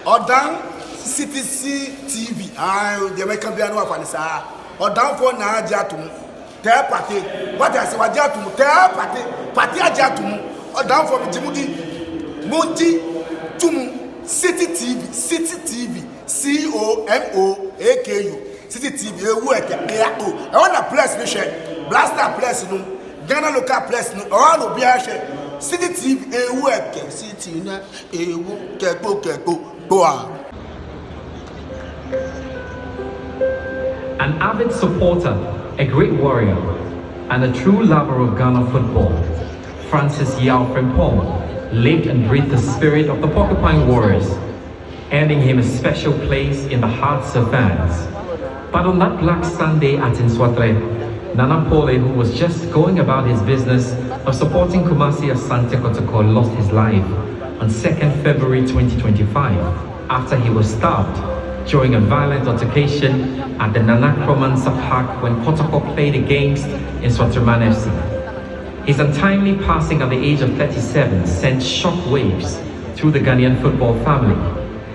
Odan CTC TV. The American piano of Anissa. Odan for na jatum. Tell party. What I say, what jatum? Tell party. Party jatum. Odan for Jimudi. Monti Tumu. City TV. City TV. COMOAKU. City TV. I want a place to share. Blaster place no. Ghana local place no. All will be a share. City TV. City na. Keko. An avid supporter, a great warrior, and a true lover of Ghana football, Francis Frimpong lived and breathed the spirit of the Porcupine Warriors, earning him a special place in the hearts of fans. But on that Black Sunday at Nswatre, Nana Pooley, who was just going about his business of supporting Kumasi Asante Kotoko, lost his life on 2nd February 2025 after he was stabbed during a violent altercation at the Nana Kromansa Park when Kotoko played against Nswaterman FC. His untimely passing at the age of 37 sent shockwaves through the Ghanaian football family.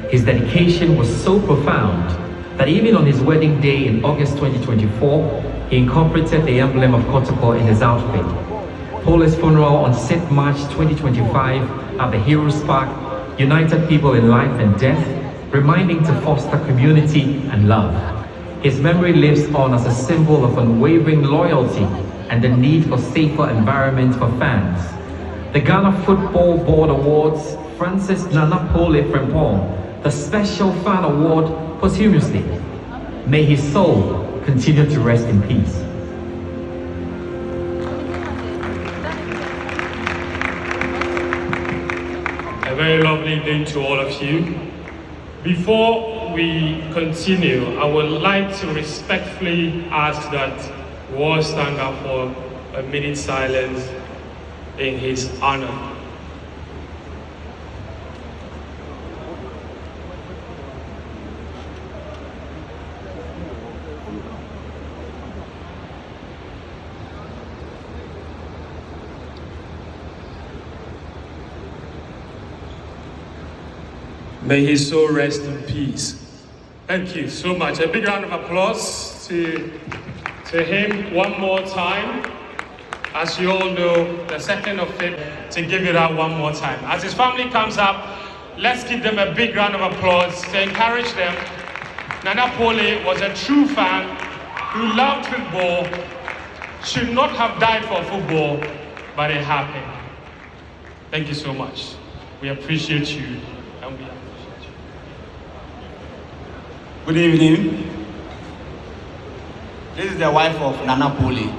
His dedication was so profound that even on his wedding day in August 2024, he incorporated the emblem of Kotoko in his outfit. Pooley's funeral on 6th March 2025 at the Heroes Park united people in life and death, reminding to foster community and love. His memory lives on as a symbol of unwavering loyalty and the need for safer environment for fans. The Ghana Football Board awards Francis Nana Pooley Frimpong the Special Fan Award posthumously. May his soul continue to rest in peace. A very lovely evening to all of you. Before we continue, I would like to respectfully ask that we all stand up for a minute silence in his honor. May his soul rest in peace. Thank you so much. A big round of applause to him one more time. As you all know, the 2nd of February, to give it out one more time. As his family comes up, let's give them a big round of applause to encourage them. Nana Pooley was a true fan who loved football, should not have died for football, but it happened. Thank you so much. We appreciate you, and we appreciate you. Good evening. This is the wife of Nana Pooley.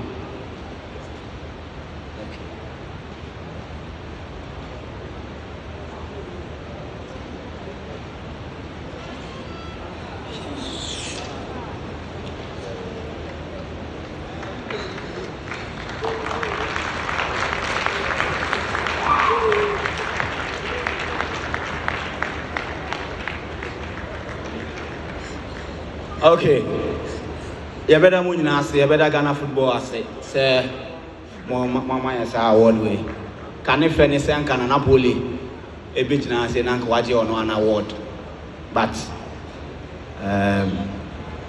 Okay. You better move now, say, you better Ghana football, I say, Mama, yes, I award way. Can you finish and can Nana Pooley a bit now, say, Nankawaji on one award? But,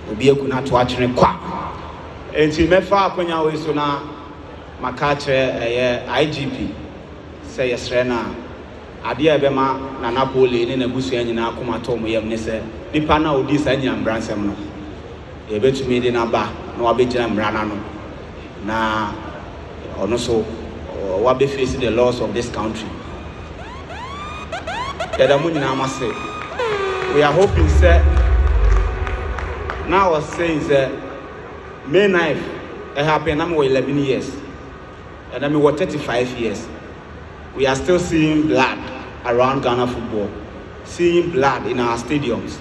we'll be able to watch him quack. And she may far when you so now, Makache, IGP, say, yes, Rena. Adia bema Nana Pooley in a bush and na kuma tomu yam nese nipa na odi sa nyam bransem no e betumi de na ba na wa begina mrana no na ono so wa be face the laws of this country. We are hoping say now I was saying say May 9th it happened I'm 11 years and I'm 35 years. We are still seeing blood around Ghana football, seeing blood in our stadiums.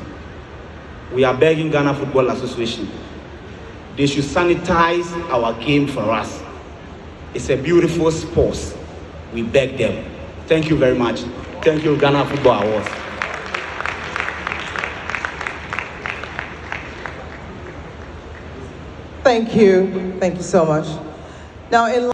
We are begging Ghana Football Association. They should sanitize our game for us. It's a beautiful sport. We beg them. Thank you very much. Thank you, Ghana Football Awards. Thank you. Thank you so much. Now, in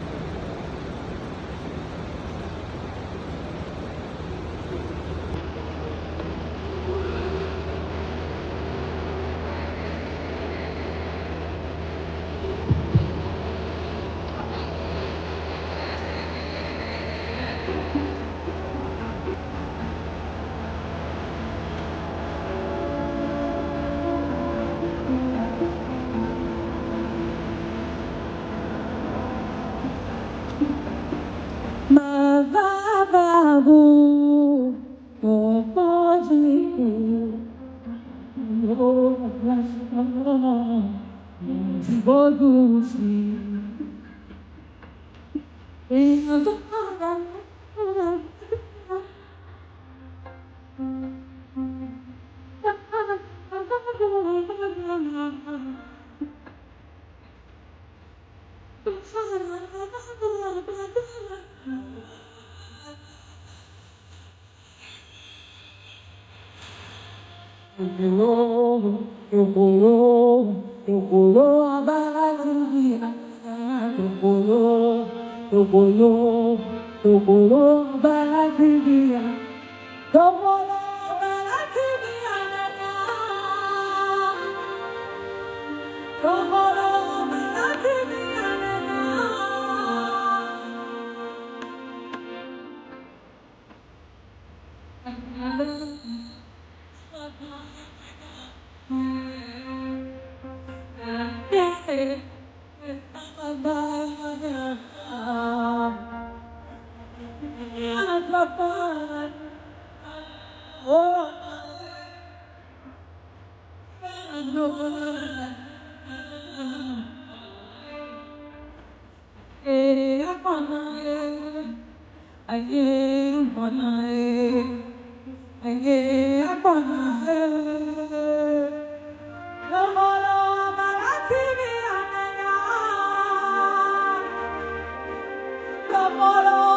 Come on.